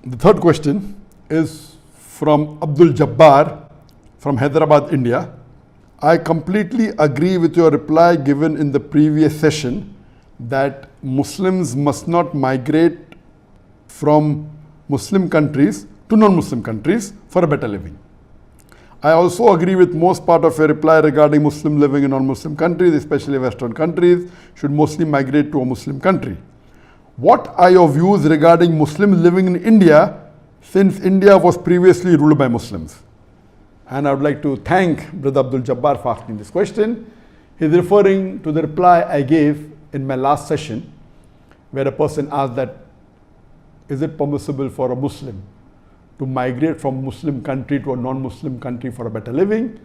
The third question is from Abdul Jabbar from Hyderabad, India. I completely agree with your reply given in the previous session that Muslims must not migrate from Muslim countries to non-Muslim countries for a better living. I also agree with most part of your reply regarding Muslim living in non-Muslim countries, especially Western countries, should mostly migrate to a Muslim country. What are your views regarding Muslims living in India, since India was previously ruled by Muslims? And I would like to thank Brother Abdul Jabbar for asking this question. He's referring to the reply I gave in my last session, where a person asked that, is it permissible for a Muslim to migrate from Muslim country to a non-Muslim country for a better living?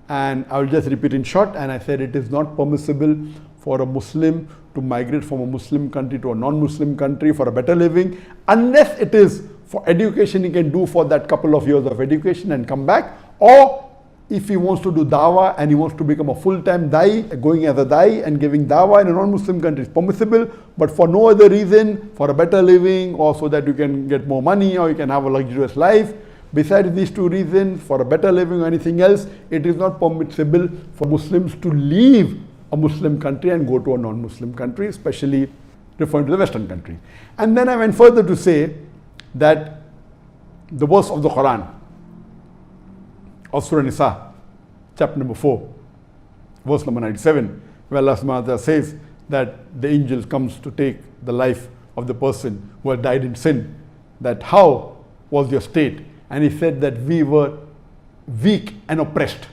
And I will just repeat in short, and I said it is not permissible for a Muslim to migrate from a Muslim country to a non-Muslim country for a better living, unless it is for education. He can do for that couple of years of education and come back, or if he wants to do dawah and he wants to become a full-time da'i, going as a da'i and giving dawah in a non-Muslim country is permissible, but for no other reason, for a better living or so that you can get more money or you can have a luxurious life, besides these two reasons, for a better living or anything else, it is not permissible for Muslims to leave a Muslim country and go to a non-Muslim country, especially referring to the Western country. And then I went further to say that the verse of the Quran, of Surah Nisa, chapter number 4, verse number 97, where Allah subhanahu wa ta'ala says that the angel comes to take the life of the person who had died in sin, that how was your state? And he said that we were weak and oppressed.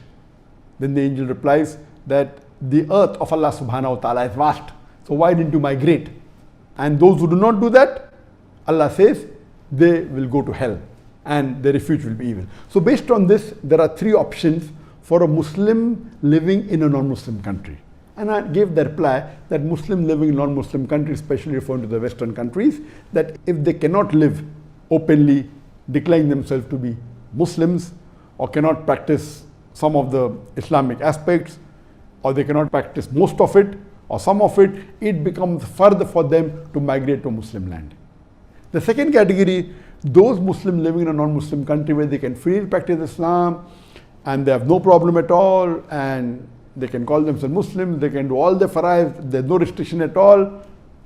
Then the angel replies that the earth of Allah subhanahu wa ta'ala is vast, so why didn't you migrate? And those who do not do that, Allah says, they will go to hell and their refuge will be evil. So based on this, there are three options for a Muslim living in a non-Muslim country. And I gave the reply that Muslim living in non-Muslim countries, especially referring to the Western countries, that if they cannot live openly, declaring themselves to be Muslims, or cannot practice some of the Islamic aspects, or they cannot practice most of it or some of it, it becomes further for them to migrate to Muslim land. The second category, those Muslims living in a non-Muslim country where they can freely practice Islam and they have no problem at all, and they can call themselves Muslims, they can do all the fara'id, there's no restriction at all.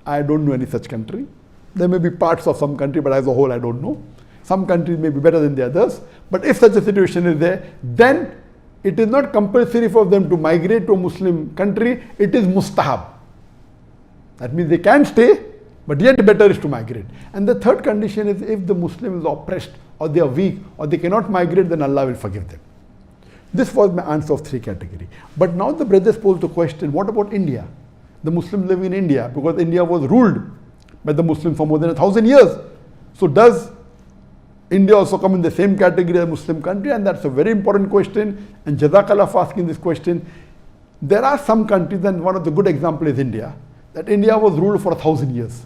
I don't know any such country. There may be parts of some country, but as a whole I don't know. Some countries may be better than the others, but if such a situation is there, then it is not compulsory for them to migrate to a Muslim country, it is mustahab. That means they can stay, but yet better is to migrate. And the third condition is if the Muslim is oppressed or they are weak or they cannot migrate, then Allah will forgive them. This was my answer of three categories. But now the brothers posed the question, what about India? The Muslims living in India, because India was ruled by the Muslims for more than 1,000 years. So does India also come in the same category as a Muslim country? And that's a very important question. And Jazakallah for asking this question. There are some countries, and one of the good examples is India, that India was ruled for 1,000 years.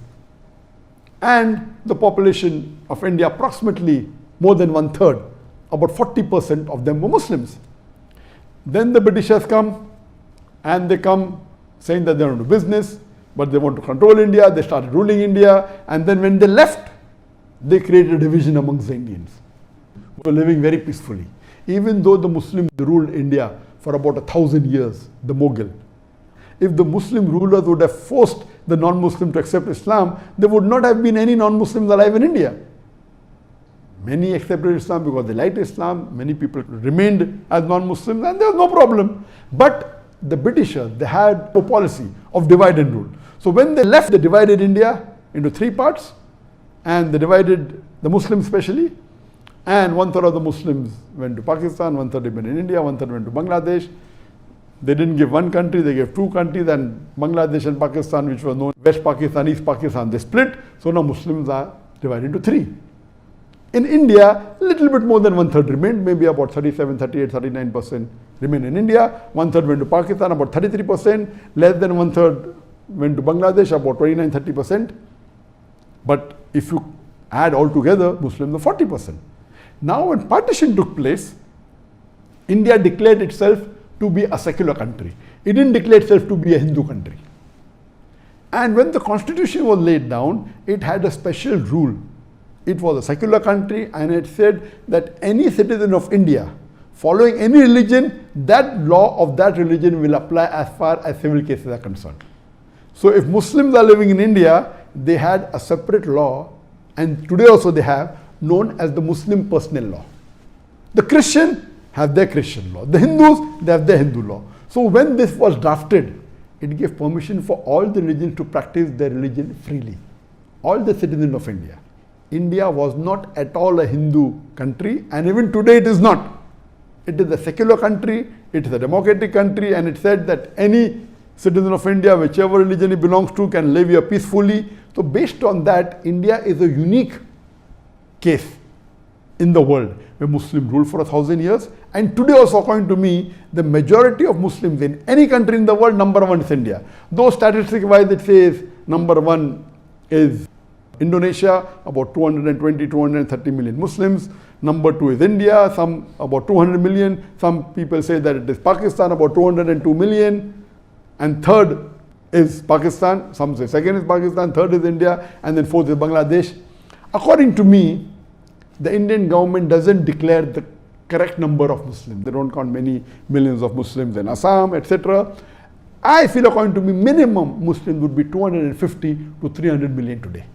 And the population of India, approximately more than 1/3, about 40% of them were Muslims. Then the Britishers come, and they come saying that they don't do business, but they want to control India. They started ruling India, and then when they left, they created a division amongst the Indians who were living very peacefully. Even though the Muslims ruled India for about 1,000 years, the Mughal. If the Muslim rulers would have forced the non-Muslim to accept Islam, there would not have been any non-Muslims alive in India. Many accepted Islam because they liked Islam. Many people remained as non-Muslims, and there was no problem. But the Britishers, they had a policy of divide and rule. So when they left, they divided India into three parts, and they divided the Muslims especially, and 1/3 of the Muslims went to Pakistan, 1/3 went in India, 1/3 went to Bangladesh. They didn't give one country, they gave two countries, and Bangladesh and Pakistan, which was known West Pakistan, East Pakistan, they split. So now Muslims are divided into three. In India, a little bit more than 1/3 remained, maybe about 37, 38, 39% remained in India. 1/3 went to Pakistan, about 33%. Less than 1/3 went to Bangladesh, about 29, 30%. But if you add all together, Muslims are 40%. Now when partition took place, India declared itself to be a secular country. It didn't declare itself to be a Hindu country. And when the constitution was laid down, it had a special rule It was a secular country, and it said that any citizen of India following any religion, that law of that religion will apply as far as civil cases are concerned. So if Muslims are living in India, they had a separate law, and today also they have, known as the Muslim personal law. The Christian have their Christian law. The Hindus, they have their Hindu law. So when this was drafted, it gave permission for all the religions to practice their religion freely. All the citizens of India. India was not at all a Hindu country, and even today it is not. It is a secular country, it is a democratic country, and it said that any citizen of India, whichever religion he belongs to, can live here peacefully. So based on that, India is a unique case in the world where Muslims ruled for 1,000 years. And today also, according to me, the majority of Muslims in any country in the world, number one is India. Though statistic-wise it says number one is Indonesia, about 220, 230 million Muslims. Number two is India, some about 200 million. Some people say that it is Pakistan, about 202 million. And third is Pakistan. Some say second is Pakistan, third is India, and then fourth is Bangladesh. According to me, the Indian government doesn't declare the correct number of Muslims. They don't count many millions of Muslims in Assam, etc. I feel, according to me, minimum Muslims would be 250 to 300 million today.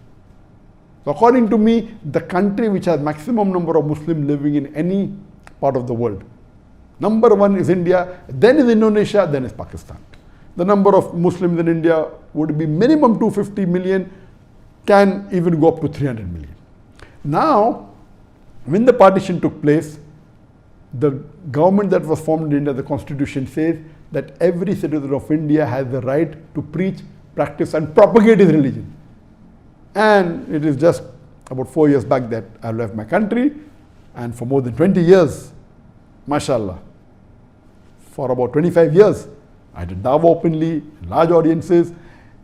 So according to me, the country which has maximum number of Muslims living in any part of the world, number one is India, then is Indonesia, then is Pakistan. The number of Muslims in India would be minimum 250 million, can even go up to 300 million. Now, when the partition took place, the government that was formed in India, the constitution says that every citizen of India has the right to preach, practice and propagate his religion. And it is just about 4 years back that I left my country, and for more than 20 years, mashallah, for about 25 years, I did dawah openly, large audiences,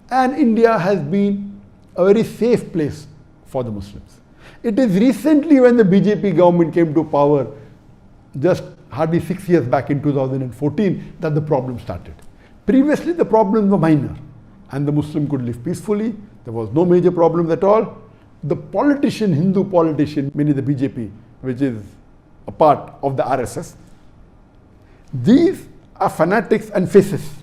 and India has been a very safe place for the Muslims. It is recently when the BJP government came to power, just hardly 6 years back in 2014, that the problem started. Previously, the problems were minor, and the Muslim could live peacefully. There was no major problems at all. The politician, Hindu politician, mainly the BJP, which is a part of the RSS, these are fanatics and fascists.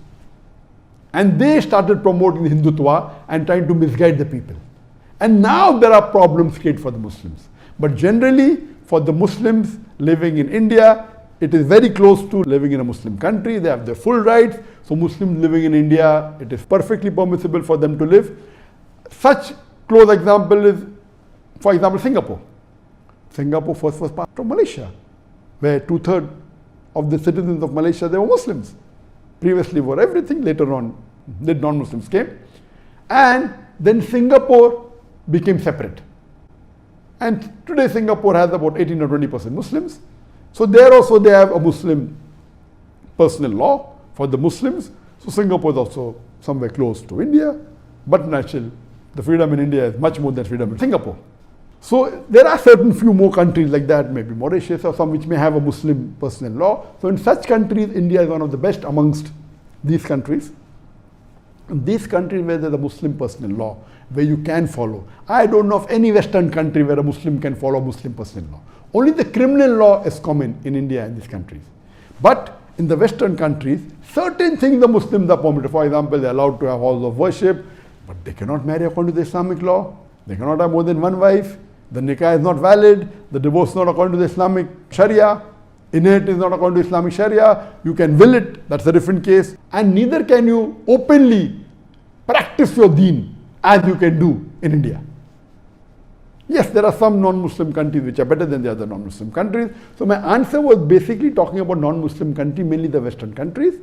And they started promoting the Hindutva and trying to misguide the people. And now there are problems created for the Muslims. But generally, for the Muslims living in India, it is very close to living in a Muslim country. They have their full rights. So Muslims living in India, it is perfectly permissible for them to live. Such close example is, for example, Singapore. Singapore first was part of Malaysia, where 2/3 of the citizens of Malaysia, they were Muslims. Previously were everything, later on the non-Muslims came. And then Singapore became separate. And today Singapore has about 18 or 20% Muslims. So there also they have a Muslim personal law for the Muslims. So Singapore is also somewhere close to India. But naturally, the freedom in India is much more than freedom in Singapore. So there are certain few more countries like that, maybe Mauritius or some which may have a Muslim personal law. So in such countries, India is one of the best amongst these countries. In these countries where there's a Muslim personal law, where you can follow. I don't know of any Western country where a Muslim can follow Muslim personal law. Only the criminal law is common in India and these countries. But in the Western countries, certain things the Muslims are permitted. For example, they're allowed to have halls of worship, but they cannot marry according to the Islamic law. They cannot have more than one wife. The nikah is not valid. The divorce is not according to the Islamic Sharia. Inheritance is not according to Islamic Sharia. You can will it, that's a different case. And neither can you openly practice your deen as you can do in India. Yes, there are some non-Muslim countries which are better than the other non-Muslim countries. So my answer was basically talking about non-Muslim countries, mainly the Western countries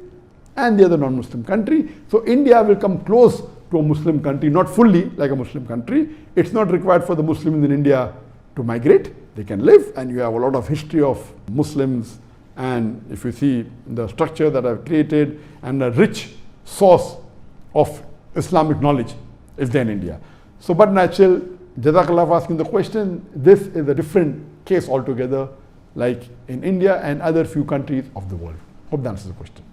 and the other non-Muslim country. So India will come close to a Muslim country, not fully like a Muslim country. It's not required for the Muslims in India to migrate. They can live, and you have a lot of history of Muslims, and if you see the structure that I've created and a rich source of Islamic knowledge is there in India. So, but natural, Jazakallah for asking the question. This is a different case altogether, like in India and other few countries of the world. Hope that answers the question.